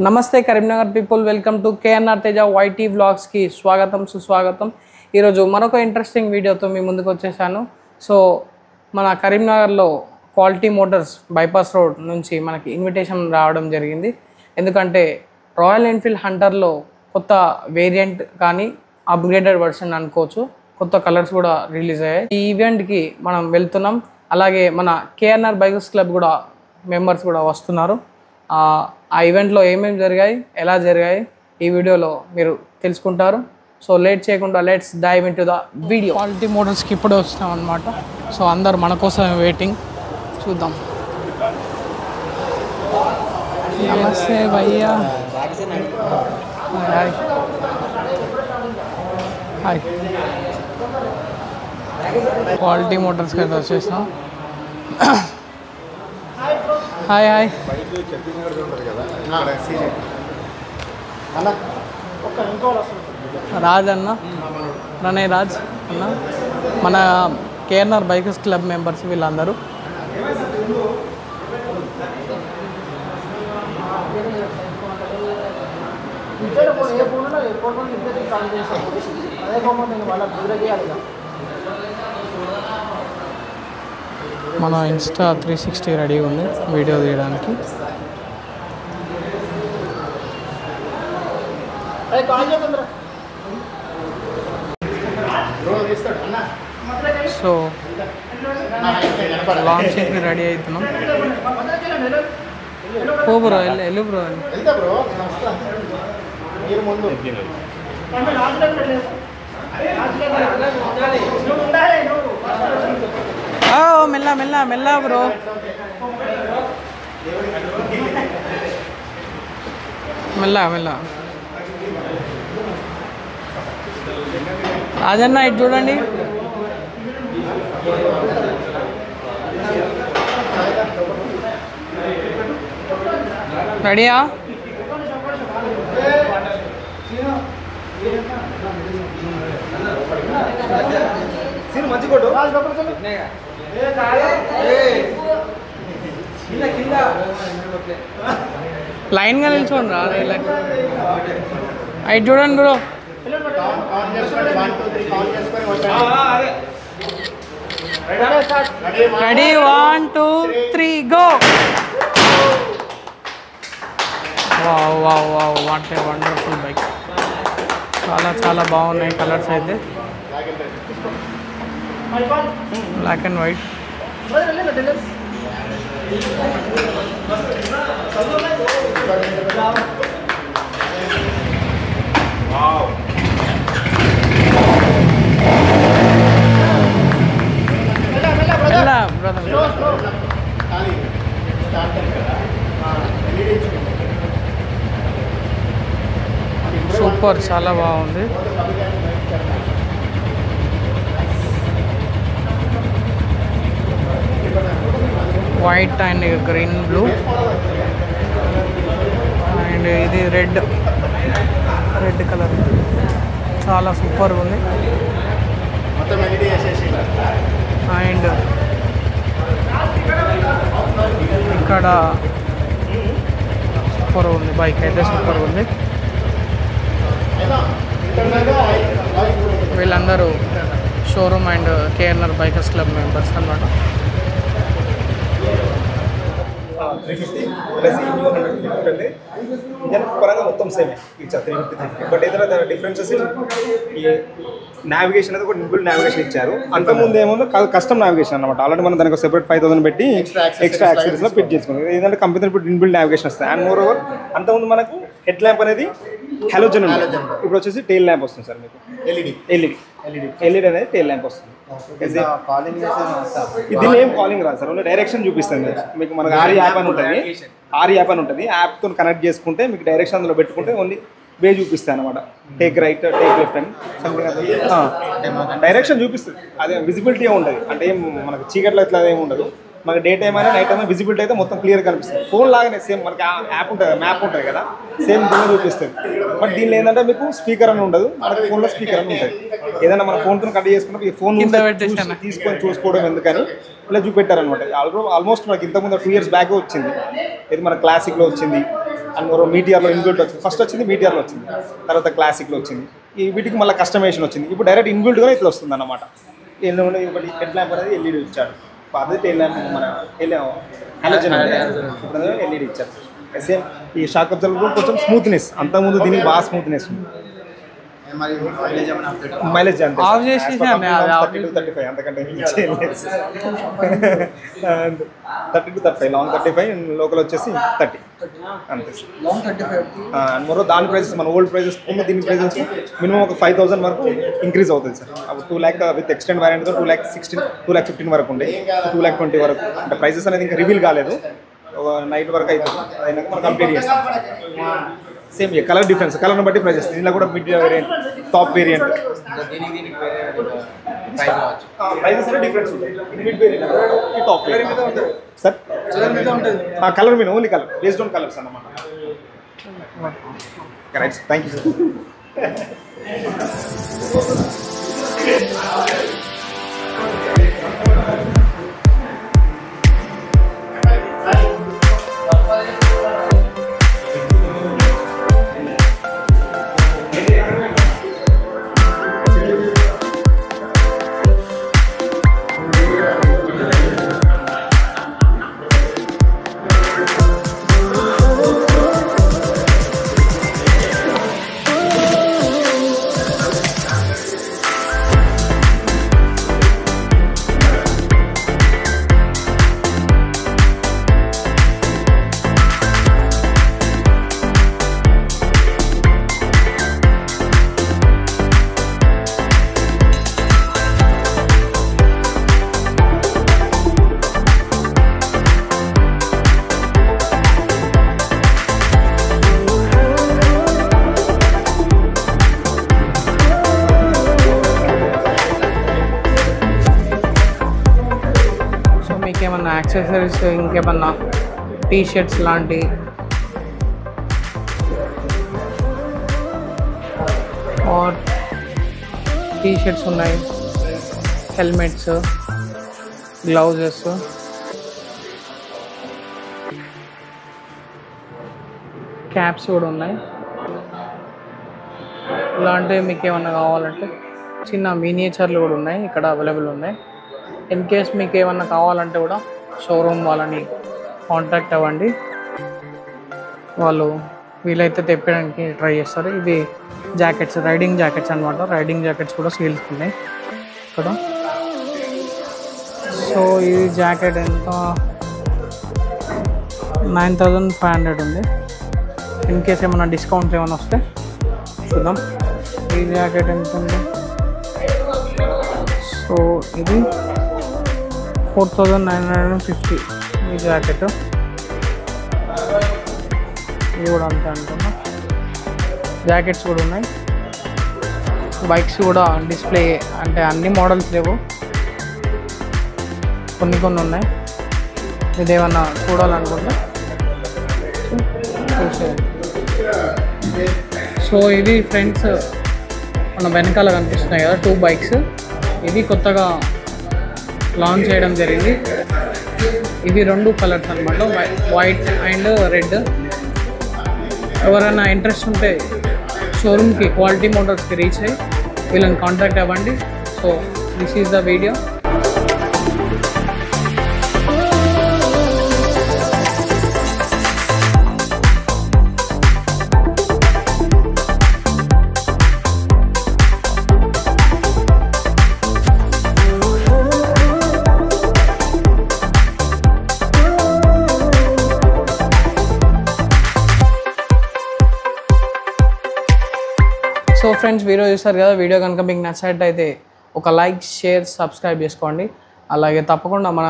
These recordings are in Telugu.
నమస్తే Karimnagar people, welcome to KNR Teja YT వ్లాగ్స్కి స్వాగతం సుస్వాగతం. ఈరోజు మరొక ఇంట్రెస్టింగ్ వీడియోతో మీ ముందుకు వచ్చేసాను. సో మన కరీంనగర్లో క్వాలిటీ మోటార్స్ బైపాస్ రోడ్ నుంచి మనకి ఇన్విటేషన్ రావడం జరిగింది. ఎందుకంటే రాయల్ ఎన్ఫీల్డ్ హంటర్లో కొత్త వేరియంట్ కానీ అప్గ్రేడెడ్ వర్షన్ అనుకోవచ్చు, కొత్త కలర్స్ కూడా రిలీజ్ అయ్యాయి. ఈ ఈవెంట్కి మనం వెళ్తున్నాం. అలాగే మన కేఎన్ఆర్ బైక్స్ క్లబ్ కూడా మెంబర్స్ కూడా వస్తున్నారు. ఆ ఈవెంట్లో ఏమేమి జరిగాయి, ఎలా జరిగాయి ఈ వీడియోలో మీరు తెలుసుకుంటారు. సో లేట్ చేయకుండా let's dive into the video. Quality మోటార్స్కి ఇప్పుడే వచ్చినాం అనమాట. సో అందరు మన కోసం వెయిటింగ్. చూద్దాం. నమస్తే భయ్యా. Hi hi. క్వాలిటీ మోటార్స్కి అయితే వచ్చేసాం. Hi hi. రాజ్ అన్న, ప్రణయ్ రాజ్ అన్న, మన కేఎన్ఆర్ బైకర్స్ క్లబ్ మెంబర్స్ వీళ్ళందరూ. మన ఇన్స్టా 360 రెడీగా ఉంది వీడియో తీయడానికి. సో లాంచింగ్కి రెడీ అవుతున్నాం. ఓ బ్రో వెళ్ళు బ్రో. మెల్ల మెల్ల మెల్ల బ్రో. మెల్ల మెల్ల. రాజన్న ఇటు చూడండి. రెడీయా? లైన్గా నిల్చోండి రా. ఇటు చూడండి bro. Ready 1 2 3 go. Wow wow wow, what a wonderful bike. చాలా చాలా బాగున్నాయి కలర్స్ అయితే. Black and white. సూపర్, చాలా బాగుంది. White and green blue and ఇది రెడ్ కలర్. చాలా సూపర్గా ఉంది. అండ్ ఇక్కడ సూపర్ ఉంది బైక్ అయితే, సూపర్ ఉంది. వీళ్ళందరూ showroom and KNR bikers club members అన్నమాట. 350 ప్లస్ ఈ న్యూ 100 అంటే ఇంజన్ పరంగా మొత్తం సేమే ఇచ్చా 350. బట్ ఏదైనా డిఫరెన్సెస్ ఈ నావిగేషన్ అనేది ఒక ఇన్బిల్డ్ నావిగేషన్ ఇచ్చారు. అంతకుముందు ఏమో కస్టమ్ నావిగేషన్ అనమాట. ఆల్రెడీ మనం దానికి సెపరేట్ 5000 పెట్టి ఎక్స్ట్రా యాక్సెసరీస్లో ఫిట్ చేసుకున్నాం. ఏదంటే కంపెనీ ఇప్పుడు ఇన్బిల్డ్ నావిగేషన్ వస్తాయి. అండ్ మోర్ ఓవర్ అంతకుముందు మనకు హెడ్ ల్యాంప్ అనేది హలోజన్ ఉంటుంది, ఇప్పుడు వచ్చేసి టెయిల్ ల్యాంప్ వస్తుంది సార్ మీకు. ఎల్ఈడి అనేది టెయిల్ ల్యాంప్ వస్తుంది. ఇది ఏం కాలింగ్ రాదు సార్, ఓన్లీ డైరెక్షన్ చూపిస్తుంది మీకు. మనకు ఆర్ యాప్ అని ఉంటుంది. యాప్తో కనెక్ట్ చేసుకుంటే మీకు డైరెక్షన్ అందులో పెట్టుకుంటే ఓన్లీ వే చూపిస్తాయి అనమాట. టేక్ రైట్, టేక్ లెఫ్ట్ అని సంథింగ్ డైరెక్షన్ చూపిస్తుంది. అదే విజిబిలిటీ ఉంటుంది. అంటే ఏం మనకు చీకట్లో ఇట్లా ఏమి ఉండదు. మనకి డే టైం అయినా నైట్ అయినా విజిబిలిటీ అయితే మొత్తం క్లియర్ కనిపిస్తుంది. ఫోన్ లాగానే సేమ్ మనకి యాప్ ఉంటుంది, మ్యాప్ ఉంటుంది కదా, సేమ్ దీనిలో చూపిస్తుంది. బట్ దీనిలో ఏంటంటే మీకు స్పీకర్ అని ఉండదు, మనకి ఫోన్లో స్పీకర్ అని ఉంటుంది. ఏదైనా మన ఫోన్తో కట్ చేసుకుంటే ఫోన్ తీసుకొని చూసుకోవడం ఎందుకని ఇలా చూపెట్టారనమాట. ఆల్మోస్ట్ మనకి ఇంతకుముందు 2 years బ్యాక్ వచ్చింది. ఇది మన క్లాసిక్లో వచ్చింది, అండ్ మరో మీటిఆర్లో ఇన్బిల్ట్ వచ్చింది. ఫస్ట్ వచ్చింది మీటిఆర్లో వచ్చింది, తర్వాత క్లాసిక్లో వచ్చింది. ఈ వీటికి మళ్ళీ కస్టమైజేషన్ వచ్చింది. ఇప్పుడు డైరెక్ట్ ఇన్బిల్ట్గా ఇట్లా వస్తుంది అన్నమాట. ఒకటి హెడ్ ల్యాంప్ అనేది ఎల్ఈడి ఇచ్చాడు. అదే టైల్ ల్యాంప్ మన హాలోజన్ ఇప్పుడు ఎల్ఈడి ఇచ్చారు. సేమ్ ఈ షాక్ అబ్జర్వర్ కూడా కొంచెం స్మూత్నెస్, అంతకుముందు దీనికి బాగా స్మూత్నెస్ ఉంది. మైలేజ్ అంతే ఆఫ్ చేసి 30-35 అంతకంటే 30 to 35 లాంగ్ 35 లోకల్ వచ్చేసి 30 అంతే. అండ్ మరో దాని ప్రైసెస్ మన ఓల్డ్ ప్రైసెస్ దీని ప్రైసెస్ మినిమం ఒక 5,000 వరకు ఇంక్రీజ్ అవుతుంది సార్. అప్పుడు 2 lakh విత్ ఎక్స్టెండ్ వేరియంట్తో 2,15 వరకు ఉండే 2,20 వరకు. అంటే ప్రైసెస్ అనేది ఇంకా రివీల్ కాలేదు, ఒక నైట్ వరకు అవుతుంది. అయినాక మనం కంప్లీట్ చేస్తాం. సేమ్ కలర్ డిఫరెన్స్, కలర్ని బట్టి ప్రైజెస్. దీనిలో కూడా mid variant, top variant, prices అనేది డిఫరెన్స్ ఉంటాయి. Mid variant, top variant sir. Colour మీద only colour based on colours అన్నమాట. Right, thank you sir. ఇంకేమన్నా యాక్సెసరీస్, ఇంకేమన్నా టీ షర్ట్స్ లాంటి ఆర్ టీ షర్ట్స్ ఉన్నాయి, హెల్మెట్స్, గ్లౌజెస్, క్యాప్స్ కూడా ఉన్నాయి. ఇలాంటివి మీకు ఏమన్నా కావాలంటే చిన్న మినియేచర్లు కూడా ఉన్నాయి ఇక్కడ అవైలబుల్ ఉన్నాయి. ఇన్ కేస్ మీకు ఏమన్నా కావాలంటే కూడా షోరూమ్ వాళ్ళని కాంటాక్ట్ అవ్వండి, వాళ్ళు వీలైతే తెప్పడానికి ట్రై చేస్తారు. ఇది జాకెట్స్, రైడింగ్ జాకెట్స్ అనమాట. రైడింగ్ జాకెట్స్ కూడా సేల్స్ ఉన్నాయి ఇక్కడ. సో ఈ జాకెట్ ఎంత 9,500 ఉంది. ఇన్ కేస్ ఏమైనా డిస్కౌంట్స్ ఏమైనా వస్తే చూద్దాం. ఈ జాకెట్ ఎంత ఉంది? సో ఇది 4,950 ఈ జాకెట్. ఇది కూడా అంతే అంటున్నా. జాకెట్స్ కూడా ఉన్నాయి. బైక్స్ కూడా డిస్ప్లే, అంటే అన్ని మోడల్స్ లేవు, కొన్ని ఉన్నాయి. ఇదేమన్నా చూడాలనుకుంటే చూసేయండి. సో ఇది ఫ్రెండ్స్ మన వెనకాల కనిపిస్తున్నాయి కదా 2 బైక్స్. ఇది కొత్తగా లాంచ్ చేయడం జరిగింది. ఇవి 2 కలర్స్ అనమాట, వైట్ అండ్ రెడ్. ఎవరైనా ఇంట్రెస్ట్ ఉంటే షోరూమ్కి, క్వాలిటీ మోటార్స్కి రీచ్ అయ్యి వీళ్ళని కాంటాక్ట్ అవ్వండి. So this is the video. So friends, video చూస్తారు కదా. వీడియో కనుక మీకు నచ్చినట్టయితే ఒక లైక్, షేర్, సబ్స్క్రైబ్ చేసుకోండి. అలాగే తప్పకుండా మన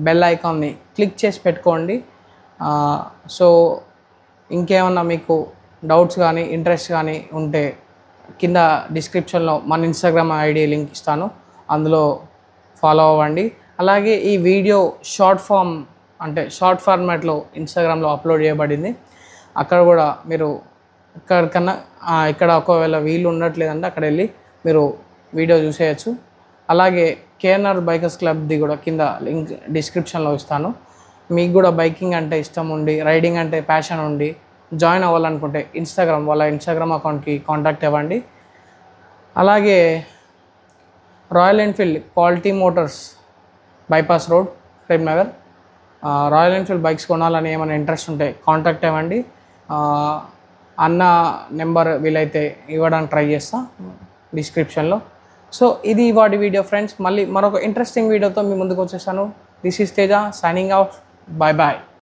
బెల్ ఐకాన్ని క్లిక్ చేసి పెట్టుకోండి. సో ఇంకేమన్నా మీకు డౌట్స్ కానీ, ఇంట్రెస్ట్ కానీ ఉంటే కింద డిస్క్రిప్షన్లో మన ఇన్స్టాగ్రామ్ ఐడి లింక్ ఇస్తాను, అందులో ఫాలో అవ్వండి. అలాగే ఈ వీడియో షార్ట్ ఫార్మాట్లో ఇన్స్టాగ్రామ్లో అప్లోడ్ చేయబడింది. అక్కడ కూడా మీరు ఇక్కడ ఒకవేళ వీలు ఉండట్లేదంటే అక్కడ వెళ్ళి మీరు వీడియో చూసేయచ్చు. అలాగే కేఎన్ఆర్ బైకర్స్ క్లబ్ది కూడా కింద లింక్ డిస్క్రిప్షన్లో ఇస్తాను. మీకు కూడా బైకింగ్ అంటే ఇష్టం ఉండి, రైడింగ్ అంటే ప్యాషన్ ఉండి, జాయిన్ అవ్వాలనుకుంటే వాళ్ళ ఇన్స్టాగ్రామ్ అకౌంట్కి కాంటాక్ట్ అవ్వండి. అలాగే royal Enfield quality Motors bypass road Karimnagar. Royal Enfield bikes కొనాలని ఏమైనా ఇంట్రెస్ట్ ఉంటే కాంటాక్ట్ అవ్వండి. అన్న నెంబర్ వీలైతే ఇవ్వడానికి ట్రై చేస్తా డిస్క్రిప్షన్లో. సో ఇది వాటి వీడియో ఫ్రెండ్స్. మళ్ళీ మరొక ఇంట్రెస్టింగ్ వీడియోతో మీ ముందుకు వచ్చేసాను. This is Teja signing off. Bye bye.